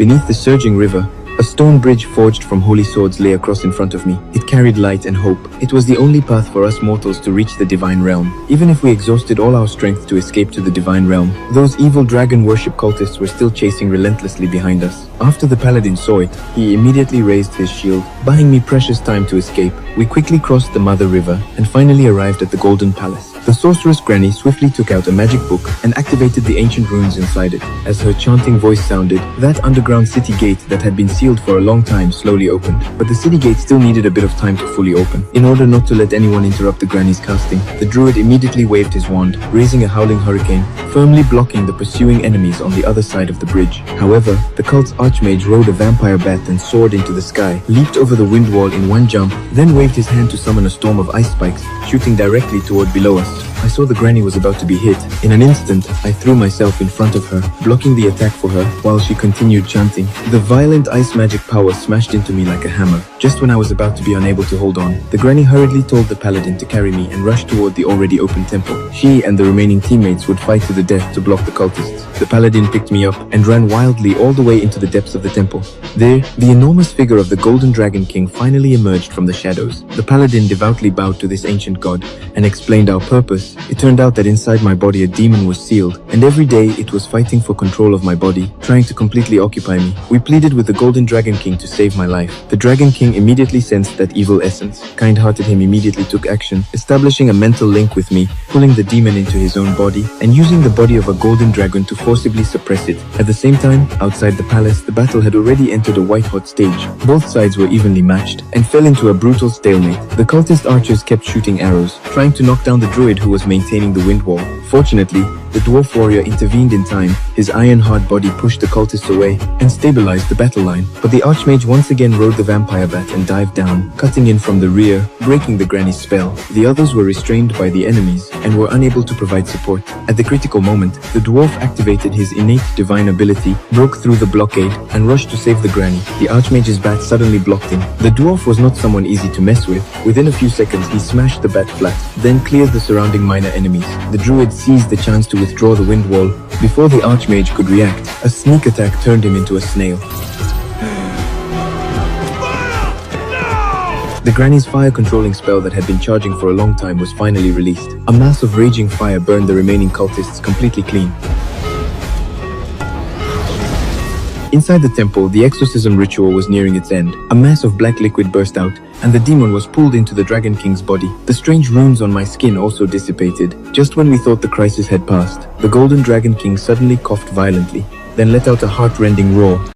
Beneath the surging river, a stone bridge forged from holy swords lay across in front of me. It carried light and hope. It was the only path for us mortals to reach the divine realm. Even if we exhausted all our strength to escape to the divine realm, those evil dragon worship cultists were still chasing relentlessly behind us. After the paladin saw it, he immediately raised his shield, buying me precious time to escape. We quickly crossed the Mother River and finally arrived at the Golden Palace. The sorceress Granny swiftly took out a magic book and activated the ancient runes inside it. As her chanting voice sounded, that underground city gate that had been sealed for a long time slowly opened. But the city gate still needed a bit of time to fully open. In order not to let anyone interrupt the Granny's casting, the druid immediately waved his wand, raising a howling hurricane, firmly blocking the pursuing enemies on the other side of the bridge. However, the cult's archmage rode a vampire bat and soared into the sky, leaped over the wind wall in one jump, then waved his hand to summon a storm of ice spikes, shooting directly toward below us. I saw the Granny was about to be hit. In an instant, I threw myself in front of her, blocking the attack for her while she continued chanting. The violent ice magic power smashed into me like a hammer. Just when I was about to be unable to hold on, the Granny hurriedly told the paladin to carry me and rushed toward the already open temple. She and the remaining teammates would fight to the death to block the cultists. The paladin picked me up and ran wildly all the way into the depths of the temple. There, the enormous figure of the Golden Dragon King finally emerged from the shadows. The paladin devoutly bowed to this ancient god and explained our purpose. It turned out that inside my body a demon was sealed, and every day it was fighting for control of my body, trying to completely occupy me. We pleaded with the Golden Dragon King to save my life. The Dragon King immediately sensed that evil essence. Kind-hearted him immediately took action, establishing a mental link with me, pulling the demon into his own body, and using the body of a golden dragon to forcibly suppress it. At the same time, outside the palace, the battle had already entered a white-hot stage. Both sides were evenly matched, and fell into a brutal stalemate. The cultist archers kept shooting arrows, trying to knock down the druid who was maintaining the wind wall. Fortunately, the dwarf warrior intervened in time. His iron-hard body pushed the cultists away and stabilized the battle line. But the archmage once again rode the vampire bat and dived down, cutting in from the rear, breaking the Granny's spell. The others were restrained by the enemies and were unable to provide support. At the critical moment, the dwarf activated his innate divine ability, broke through the blockade, and rushed to save the Granny. The archmage's bat suddenly blocked him. The dwarf was not someone easy to mess with. Within a few seconds, he smashed the bat flat, then cleared the surrounding minor enemies. The druid seized the chance to withdraw the wind wall. Before the archmage could react, a sneak attack turned him into a snail. The Granny's fire-controlling spell that had been charging for a long time was finally released. A mass of raging fire burned the remaining cultists completely clean. Inside the temple, the exorcism ritual was nearing its end. A mass of black liquid burst out, and the demon was pulled into the Dragon King's body. The strange runes on my skin also dissipated. Just when we thought the crisis had passed, the Golden Dragon King suddenly coughed violently, then let out a heart-rending roar.